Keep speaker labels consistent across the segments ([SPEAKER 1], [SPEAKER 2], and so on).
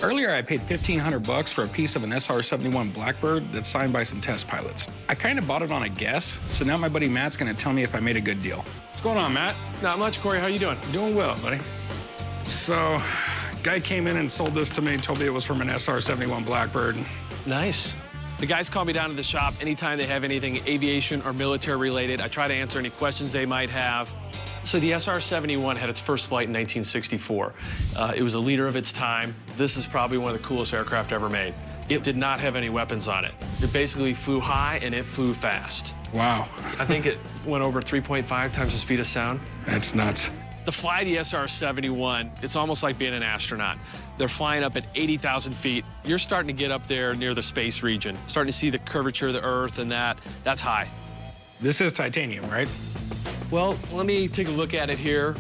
[SPEAKER 1] Earlier, I paid $1,500 for a piece of an SR-71 Blackbird that's signed by some test pilots. I kind of bought it on a guess, so now my buddy Matt's gonna tell me if I made a good deal. What's going on, Matt?
[SPEAKER 2] Not much, Corey. How you doing?
[SPEAKER 1] Doing well, buddy. So, guy came in and sold this to me, told me it was from an SR-71 Blackbird.
[SPEAKER 2] Nice. The guys call me down to the shop anytime they have anything aviation or military related. I try to answer any questions they might have. So the SR-71 had its first flight in 1964. It was a leader of its time. This is probably one of the coolest aircraft ever made. It did not have any weapons on it. It basically flew high and it flew fast.
[SPEAKER 1] Wow.
[SPEAKER 2] I think it went over 3.5 times the speed of sound.
[SPEAKER 1] That's nuts.
[SPEAKER 2] To fly the SR-71, it's almost like being an astronaut. They're flying up at 80,000 feet. You're starting to get up there near the space region, starting to see the curvature of the Earth and that's high.
[SPEAKER 1] This is titanium, right?
[SPEAKER 2] Well, let me take a look at it here.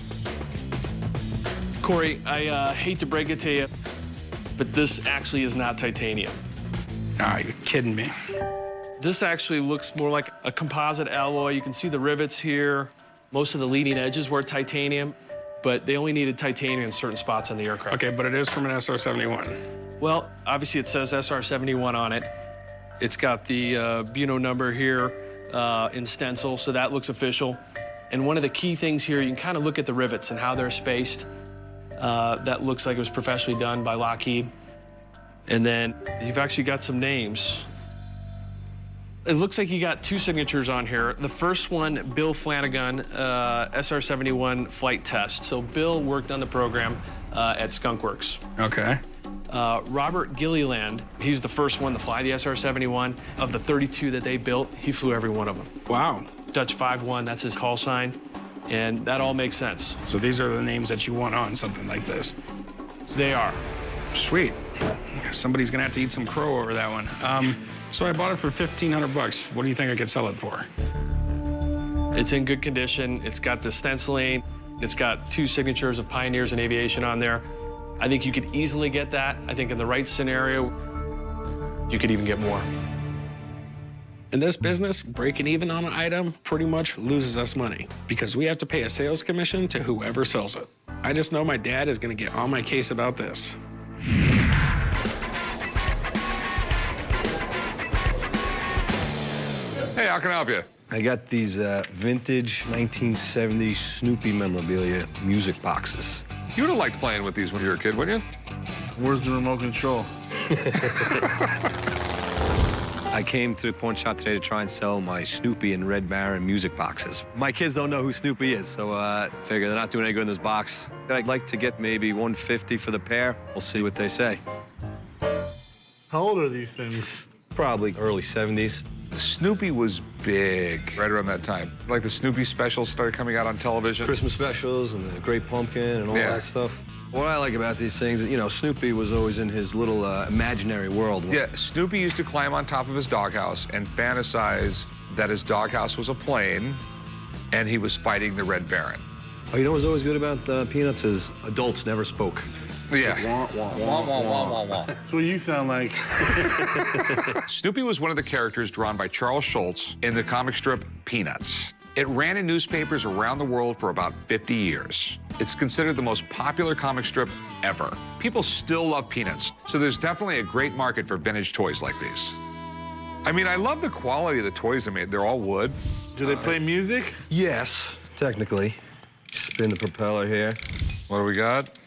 [SPEAKER 2] Corey, I hate to break it to you, but this actually is not titanium.
[SPEAKER 1] Ah, you're kidding me.
[SPEAKER 2] This actually looks more like a composite alloy. You can see the rivets here. Most of the leading edges were titanium, but they only needed titanium in certain spots on the aircraft.
[SPEAKER 1] Okay, but it is from an SR-71.
[SPEAKER 2] Well, obviously it says SR-71 on it. It's got the Buno number here in stencil, so that looks official. And one of the key things here, you can kind of look at the rivets and how they're spaced. That looks like it was professionally done by Lockheed. And then you've actually got some names. It looks like you got two signatures on here. The first one, Bill Flanagan, SR-71 flight test. So Bill worked on the program at Skunk Works.
[SPEAKER 1] Okay.
[SPEAKER 2] Robert Gilliland, he's the first one to fly the SR-71. Of the 32 that they built, he flew every one of them.
[SPEAKER 1] Wow.
[SPEAKER 2] Dutch 5-1, that's his call sign. And that all makes sense.
[SPEAKER 1] So these are the names that you want on something like this.
[SPEAKER 2] They are.
[SPEAKER 1] Sweet. Somebody's gonna have to eat some crow over that one. So I bought it for $1,500. What do you think I could sell it for?
[SPEAKER 2] It's in good condition. It's got the stenciling. It's got two signatures of pioneers in aviation on there. I think you could easily get that. I think in the right scenario, you could even get more.
[SPEAKER 1] In this business, breaking even on an item pretty much loses us money because we have to pay a sales commission to whoever sells it. I just know my dad is gonna get on my case about this.
[SPEAKER 3] Hey, how can I help you?
[SPEAKER 4] I got these vintage 1970s Snoopy memorabilia music boxes.
[SPEAKER 3] You would have liked playing with these when you were a kid, wouldn't you?
[SPEAKER 5] Where's the remote control?
[SPEAKER 4] I came to the pawn shop today to try and sell my Snoopy and Red Baron music boxes. My kids don't know who Snoopy is, so figure they're not doing any good in this box. I'd like to get maybe $150 for the pair. We'll see what they say.
[SPEAKER 5] How old are these things?
[SPEAKER 4] Probably early 70s.
[SPEAKER 3] Snoopy was big right around that time. Like the Snoopy specials started coming out on television.
[SPEAKER 4] Christmas specials and the Great Pumpkin and all that stuff. What I like about these things is, you know, Snoopy was always in his little imaginary world.
[SPEAKER 3] Yeah, Snoopy used to climb on top of his doghouse and fantasize that his doghouse was a plane and he was fighting the Red Baron.
[SPEAKER 4] Oh, you know what's always good about Peanuts is adults never spoke.
[SPEAKER 3] Yeah.
[SPEAKER 5] Wah, wah, wah, wah, wah, wah, wah. That's what you sound like.
[SPEAKER 3] Snoopy was one of the characters drawn by Charles Schulz in the comic strip Peanuts. It ran in newspapers around the world for about 50 years. It's considered the most popular comic strip ever. People still love Peanuts, so there's definitely a great market for vintage toys like these. I mean, I love the quality of the toys they made. They're all wood.
[SPEAKER 5] Do they play music?
[SPEAKER 4] Yes, technically. Spin the propeller here.
[SPEAKER 3] What do we got?